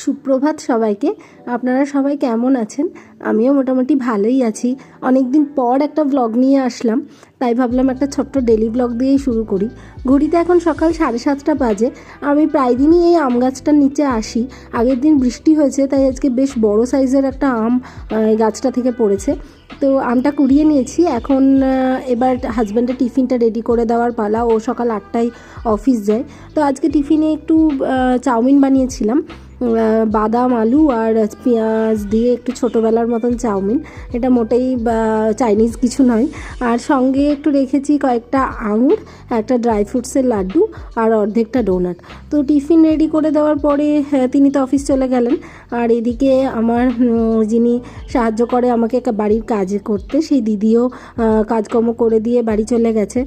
সুপ্রভাত সবাইকে। আপনারা সবাই কেমন আছেন? আমিও মোটামুটি ভালোই আছি। অনেক দিন পর একটা ব্লগ নিয়ে আসলাম, তাই ভাবলাম একটা ছোট্ট ডেলি ব্লগ দিয়েই শুরু করি। ঘড়িতে এখন সকাল 7:30 বাজে। আমি প্রায় দিনই এই আম গাছটার নিচে আসি। আগের দিন বৃষ্টি হয়েছে, তাই আজকে বেশ বড় সাইজের একটা আম গাছটা থেকে পড়েছে। তো আমটা কুড়িয়ে নিয়েছি। এখন এবার হাজব্যান্ডের টিফিনটা রেডি করে দেওয়ার পালা। ও সকাল 8টায় অফিস যায়। তো আজকে টিফিনে একটু চাউমিন বানিয়েছিলাম, বাদাম আলু আর পেঁয়াজ দিয়ে একটু ছোটোবেলার মতন চাউমিন। এটা মোটেই চাইনিজ কিছু নয়। আর সঙ্গে একটু রেখেছি কয়েকটা আঙুর, একটা ড্রাই ফ্রুটসের লাড্ডু আর অর্ধেকটা ডোনাট। তো টিফিন রেডি করে দেওয়ার পরে তিনি তো অফিস চলে গেলেন। আর এদিকে আমার যিনি সাহায্য করে আমাকে বাড়ির কাজ করতে, সেই দিদিও কাজকর্ম করে দিয়ে বাড়ি চলে গেছে।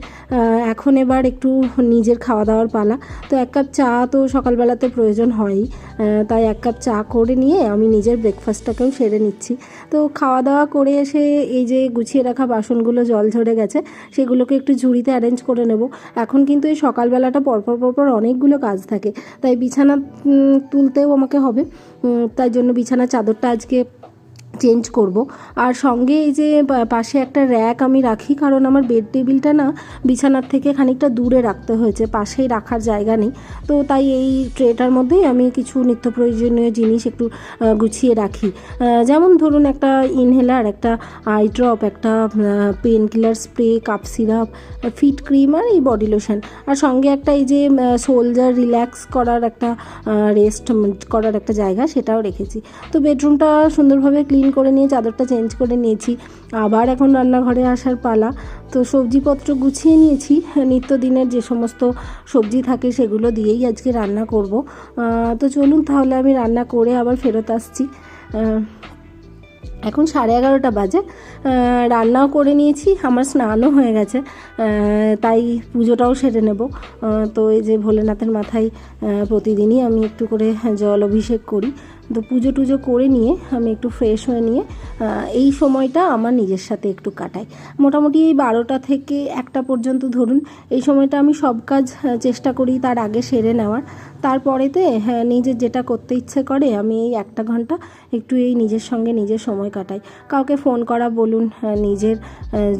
এখন এবার একটু নিজের খাওয়া দাওয়ার পালা। তো 1 কাপ চা তো সকালবেলাতে প্রয়োজন হয়ই, তাই 1 কাপ চা করে নিয়ে আমি নিজের ব্রেকফাস্টটাকেও সেরে নিচ্ছি। তো খাওয়া দাওয়া করে এসে এই যে গুছিয়ে রাখা বাসনগুলো জল ঝরে গেছে, সেগুলোকে একটু ঝুড়িতে অ্যারেঞ্জ করে নেব। এখন কিন্তু এই সকালবেলাটা পরপর অনেকগুলো কাজ থাকে, তাই বিছানা তুলতেও আমাকে হবে। তাই জন্য বিছানার চাদরটা আজকে চেঞ্জ করব। আর সঙ্গে এই যে পাশে একটা র্যাক আমি রাখি, কারণ আমার বেড টেবিলটা না বিছানার থেকে খানিকটা দূরে রাখতে হয়েছে, পাশেই রাখার জায়গা নেই। তো তাই এই ট্রেটার মধ্যেই আমি কিছু নিত্য প্রয়োজনীয় জিনিস একটু গুছিয়ে রাখি। যেমন ধরুন একটা ইনহেলার, একটা আই ড্রপ, একটা painkiller spray, cough syrup, feet cream আর এই বডি লোশন। আর সঙ্গে একটা এই যে শোল্ডার রিল্যাক্স করার একটা রেস্ট করার একটা জায়গা, সেটাও রেখেছি। তো বেডরুমটা সুন্দরভাবে ক্লিন করে নিয়ে চাদরটা চেঞ্জ করে নিয়েছি। আবার এখন রান্নাঘরে আসার পালা। তো সবজিপত্র গুছিয়ে নিয়েছি। নিত্যদিনের যে সমস্ত সবজি থাকে সেগুলো দিয়েই আজকে রান্না করব। তো চলুন তাহলে আমি রান্না করে আবার ফেরত আসছি। এখন 11:30 বাজে। রান্নাও করে নিয়েছি, আমার স্নানও হয়ে গেছে, তাই পুজোটাও সেরে নেব। তো এই যে ভোলেনাথের মাথায় প্রতিদিনই আমি একটু করে জল অভিষেক করি। তো পুজো টুজো করে নিয়ে আমি একটু ফ্রেশ হয়ে নিয়ে এই সময়টা আমার নিজের সাথে একটু কাটাই। মোটামুটি এই 12টা থেকে 1টা পর্যন্ত ধরুন, এই সময়টা আমি সব কাজ চেষ্টা করি তার আগে সেরে নেওয়ার। তারপরেতে নিজের যেটা করতে ইচ্ছে করে আমি এই 1টা ঘন্টা একটু এই নিজের সঙ্গে নিজের সময় কাটাই। কাউকে ফোন করা বলুন, নিজের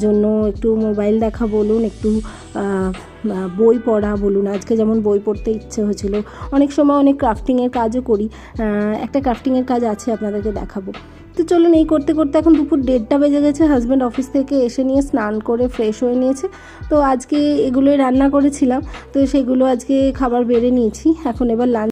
জন্য একটু মোবাইল দেখা বলুন, একটু বই পড়া বলুন। আজকে যেমন বই পড়তে ইচ্ছে হয়েছিল। অনেক সময় অনেক ক্রাফটিংয়ের কাজও করি। একটা ক্রাফটিংয়ের কাজ আছে, আপনাদেরকে দেখাবো। তো চলুন, এই করতে করতে এখন দুপুর 1:30 বেজে গেছে। হাজব্যান্ড অফিস থেকে এসে নিয়ে স্নান করে ফ্রেশ হয়ে নিয়েছে। তো আজকে এগুলোই রান্না করেছিলাম, তো সেগুলো আজকে খাবার বেড়ে নিয়েছি। এখন এবার লাঞ্চ